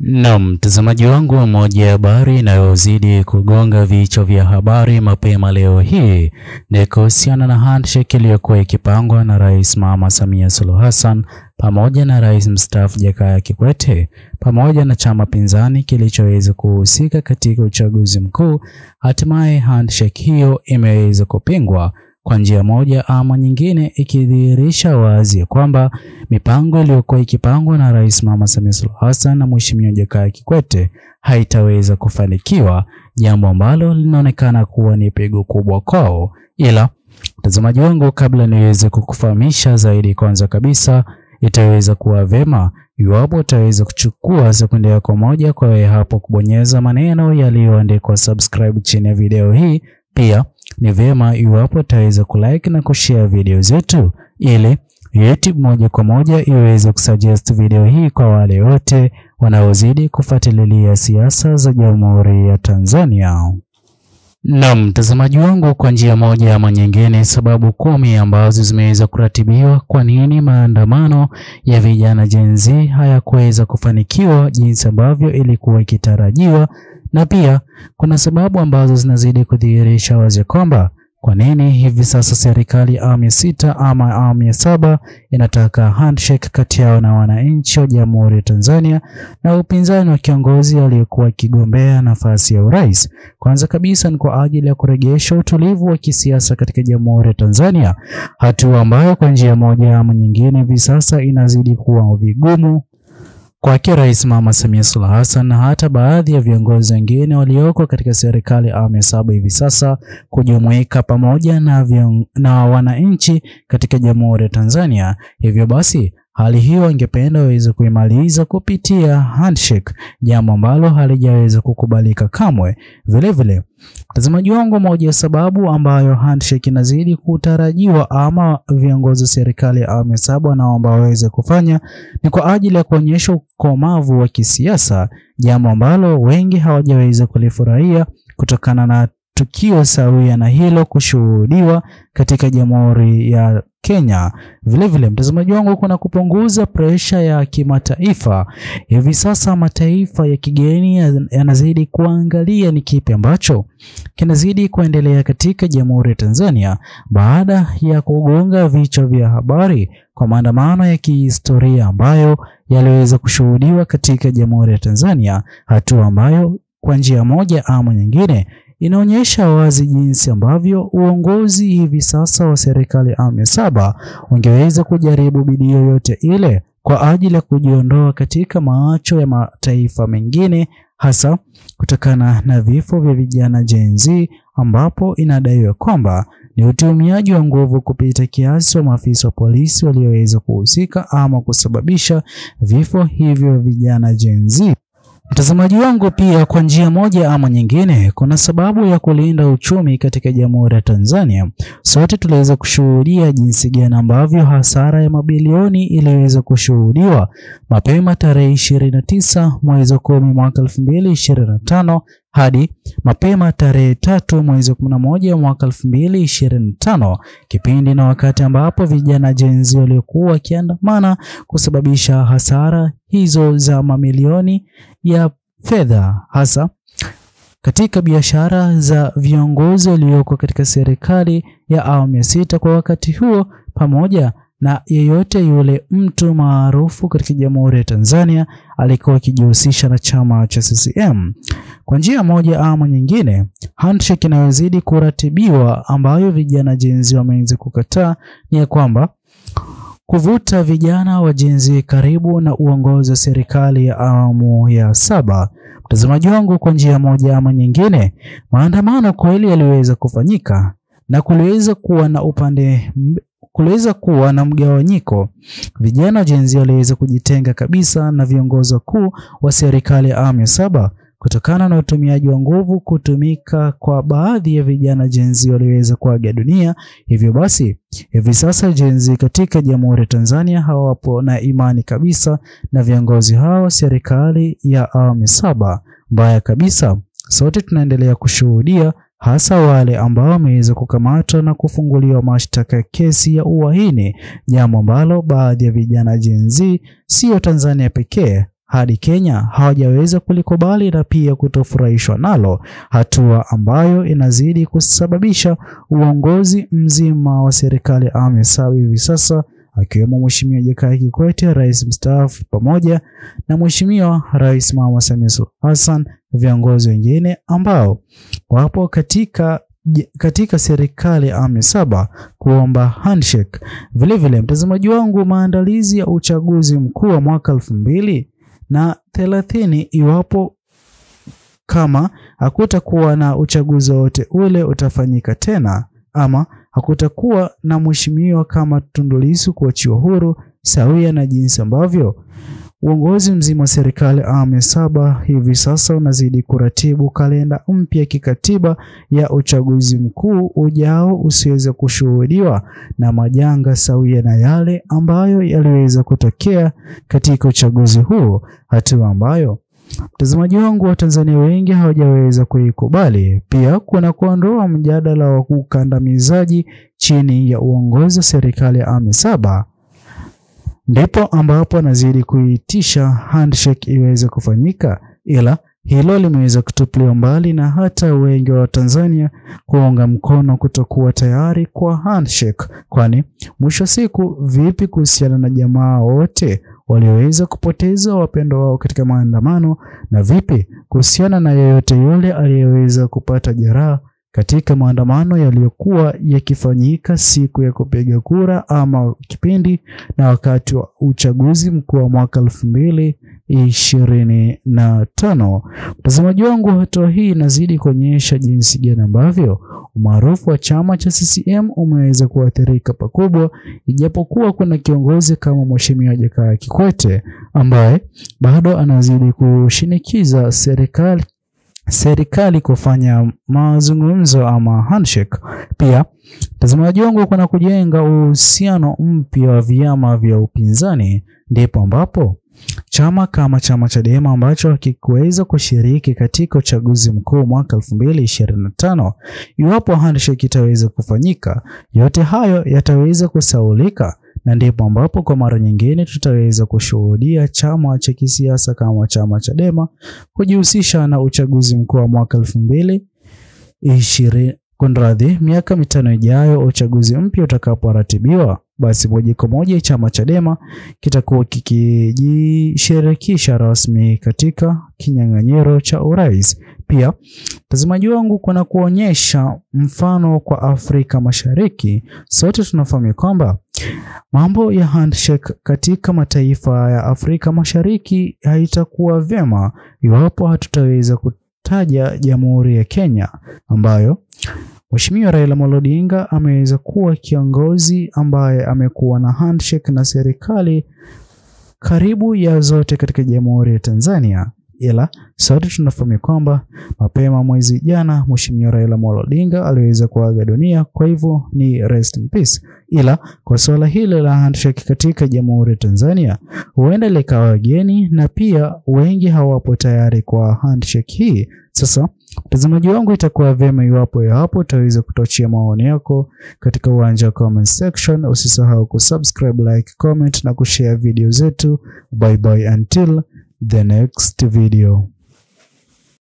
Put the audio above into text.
Mtazamaji wangu, moja ya habari inayozidi kugonga vichwa vya habari mapema leo hii ni kuhusiana na handshake iliyokuwa ikipangwa na Rais Mama Samia Suluhu Hassan pamoja na Rais mstaafu Jakaya Kikwete pamoja na chama pinzani kilichoweza kuhusika katika uchaguzi mkuu. Hatimaye handshake hiyo imeweza kupingwa kwa njia moja ama nyingine, ikidhihirisha wazi kwamba mipango iliyokuwa ikipangwa na Rais Mama Samia Suluhu Hassan na Mheshimiwa Jakaya Kikwete haitaweza kufanikiwa, jambo ambalo linaonekana kuwa ni pigo kubwa kwao. Ila mtazamaji wangu, kabla niweze kukufahamisha zaidi, kwanza kabisa itaweza kuwa vema iwapo utaweza kuchukua sekunde yako moja kwa wewe hapo kubonyeza maneno yaliyoandikwa subscribe chini ya video hii. Pia ni vyema iwapo utaweza kulike na kushare video zetu ili YouTube moja kwa moja iweze kusuggest video hii kwa wale wote wanaozidi kufuatilia siasa za Jamhuri ya Tanzania. Mtazamaji wangu, kwa njia moja ama nyingine, sababu 10 ambazo zimeweza kuratibiwa kwa nini maandamano ya vijana Gen Z hayakuweza kufanikiwa jinsi ambavyo ilikuwa ikitarajiwa, na pia kuna sababu ambazo zinazidi kudhihirisha wazi kwamba kwa nini hivi sasa serikali awamu ya 6 ama awamu ya 7 inataka handshake kati yao na wananchi wa Jamhuri ya Tanzania na upinzani wa kiongozi aliyekuwa akigombea nafasi ya urais. Kwanza kabisa ni kwa ajili ya kurejesha utulivu wa kisiasa katika Jamhuri ya Tanzania, hatua ambayo kwa njia moja ama nyingine hivi sasa inazidi kuwa vigumu kwake Rais Mama Samia Suluhu Hassan na hata baadhi ya viongozi wengine walioko katika serikali awamu ya 7 hivi sasa kujumuika pamoja na wananchi katika Jamhuri ya Tanzania. Hivyo basi hali hiyo ingependa waweze kuimaliza kupitia handshake, jambo ambalo halijaweza kukubalika kamwe. Vile vile mtazamaji wangu, moja ya sababu ambayo handshake inazidi kutarajiwa ama viongozi wa serikali awamu ya 7 naomba waweze kufanya ni kwa ajili ya kuonyesha ukomavu wa kisiasa, jambo ambalo wengi hawajaweza kulifurahia kutokana na tukio sawia na hilo kushuhudiwa katika Jamhuri ya Kenya. Vile vile mtazamaji wangu, kuna kupunguza presha ya kimataifa. Hivi sasa mataifa ya kigeni yanazidi kuangalia ni kipi ambacho kinazidi kuendelea katika Jamhuri ya Tanzania baada ya kugonga vichwa vya habari kwa maandamano ya kihistoria ambayo yaliweza kushuhudiwa katika Jamhuri ya Tanzania, hatua ambayo kwa njia moja ama nyingine inaonyesha wazi jinsi ambavyo uongozi hivi sasa wa serikali awamu ya 7 ungeweza kujaribu bidii yoyote ile kwa ajili ya kujiondoa katika macho ya mataifa mengine, hasa kutokana na vifo vya vijana Gen Z, ambapo inadaiwa kwamba ni utumiaji wa nguvu kupita kiasi wa maafisa wa polisi walioweza kuhusika ama kusababisha vifo hivyo vijana Gen Z. Mtazamaji wangu, pia kwa njia moja ama nyingine kuna sababu ya kulinda uchumi katika Jamhuri ya Tanzania. Sote tuliweza kushuhudia jinsi gani ambavyo hasara ya mabilioni iliweza kushuhudiwa mapema tarehe 29 mwezi wa 10 mwaka 2025 hadi mapema tarehe 3 mwezi wa 11 mwaka 2025, kipindi na wakati ambapo vijana Gen Z waliokuwa wakiandamana kusababisha hasara hizo za mamilioni ya fedha, hasa katika biashara za viongozi walioko katika serikali ya awamu ya 6 kwa wakati huo, pamoja na yeyote yule mtu maarufu katika Jamhuri ya Tanzania alikuwa akijihusisha na chama cha CCM. Kwa njia moja ama nyingine, handshake inayozidi kuratibiwa ambayo vijana Gen Z wameanza kukataa ni ya kwamba kuvuta vijana wa Gen Z karibu na uongozi wa serikali ya awamu ya 7. Mtazamaji wangu, kwa njia moja ama nyingine maandamano kweli yaliweza kufanyika na kuliweza kuwa na mgawanyiko. Vijana Gen Z waliweza kujitenga kabisa na viongozi wakuu wa serikali ya awamu ya 7 kutokana na utumiaji wa nguvu kutumika kwa baadhi ya vijana Gen Z waliweza kuaga dunia. Hivyo basi hivi sasa Gen Z katika Jamhuri ya Tanzania hawapo na imani kabisa na viongozi hao serikali ya awamu ya 7. Mbaya kabisa, sote tunaendelea kushuhudia hasa wale ambao wameweza kukamatwa na kufunguliwa mashtaka ya kesi ya uhaini, jambo ambalo baadhi ya vijana Gen Z sio Tanzania pekee hadi Kenya hawajaweza kulikubali na pia kutofurahishwa nalo, hatua ambayo inazidi kusababisha uongozi mzima wa serikali ya awamu ya 7 hivi sasa, akiwemo Mheshimiwa Jakaya Kikwete, rais mstaafu, pamoja na Mheshimiwa Rais Mama Samia Suluhu Hassan, viongozi wengine ambao wapo katika serikali ya awamu ya 7 kuomba handshake. Vile mtazamaji wangu, maandalizi ya uchaguzi mkuu wa mwaka 2030, iwapo kama hakutakuwa na uchaguzi wote ule utafanyika tena, ama hakutakuwa na mheshimiwa kama Tundu Lissu kuachiwa huru, sawia na jinsi ambavyo uongozi mzima wa serikali awamu ya 7 hivi sasa unazidi kuratibu kalenda mpya kikatiba ya uchaguzi mkuu ujao usiweze kushuhudiwa na majanga sawia na yale ambayo yaliweza kutokea katika uchaguzi huu, hatua ambayo mtazamaji wangu wa Tanzania wengi hawajaweza kuikubali. Pia kuna kuondoa mjadala wa ukandamizaji chini ya uongozi wa serikali ya awamu ya 7, ndipo ambapo anazidi kuitisha handshake iweze kufanyika, ila hilo limeweza kutupiliwa mbali na hata wengi wa Tanzania kuunga mkono kutokuwa tayari kwa handshake, kwani mwisho siku vipi kuhusiana na jamaa wote walioweza kupoteza wapendo wao katika maandamano, na vipi kuhusiana na yeyote yule aliyeweza kupata jeraha katika maandamano yaliyokuwa yakifanyika siku ya kupiga kura ama kipindi na wakati wa uchaguzi mkuu wa mwaka 2025. Mtazamaji wangu, hatua hii inazidi kuonyesha jinsi gani ambavyo umaarufu wa chama cha CCM umeweza kuathirika pakubwa, ijapokuwa kuna kiongozi kama Mheshimiwa Jakaya Kikwete ambaye bado anazidi kushinikiza serikali kufanya mazungumzo ama handshake. Pia mtazamaji wangu, kuna kujenga uhusiano mpya wa vyama vya upinzani, ndipo ambapo chama kama chama Chadema ambacho hakikuweza kushiriki katika uchaguzi mkuu mwaka 2025, iwapo handshake itaweza kufanyika, yote hayo yataweza kusaulika, na ndipo ambapo kwa mara nyingine tutaweza kushuhudia chama cha kisiasa kama chama Chadema kujihusisha na uchaguzi mkuu wa mwaka 2020. Miaka 5 ijayo uchaguzi mpya utakaporatibiwa, basi moja kwa moja chama Chadema kitakuwa kikijishirikisha rasmi katika kinyang'anyiro cha urais. Pia mtazamaji wangu, kuna kuonyesha mfano kwa Afrika Mashariki. Sote tunafahamu kwamba mambo ya handshake katika mataifa ya Afrika Mashariki haitakuwa vyema iwapo hatutaweza kutaja Jamhuri ya Kenya, ambayo Mheshimiwa Raila Amolo Odinga ameweza kuwa kiongozi ambaye amekuwa na handshake na serikali karibu ya zote katika Jamhuri ya Tanzania. Ila sote tunafahamu kwamba mapema mwezi jana Mheshimiwa Raila Amolo Odinga aliweza kuaga dunia, kwa hivyo ni rest in peace. Ila kwa swala hili la handshake katika Jamhuri ya Tanzania huenda likawa geni, na pia wengi hawapo tayari kwa handshake hii. Sasa mtazamaji wangu, itakuwa vyema iwapo utaweza kutochia maoni yako katika uwanja wa comment section. Usisahau kusubscribe, like, comment na kushare video zetu. Bye bye until the next video.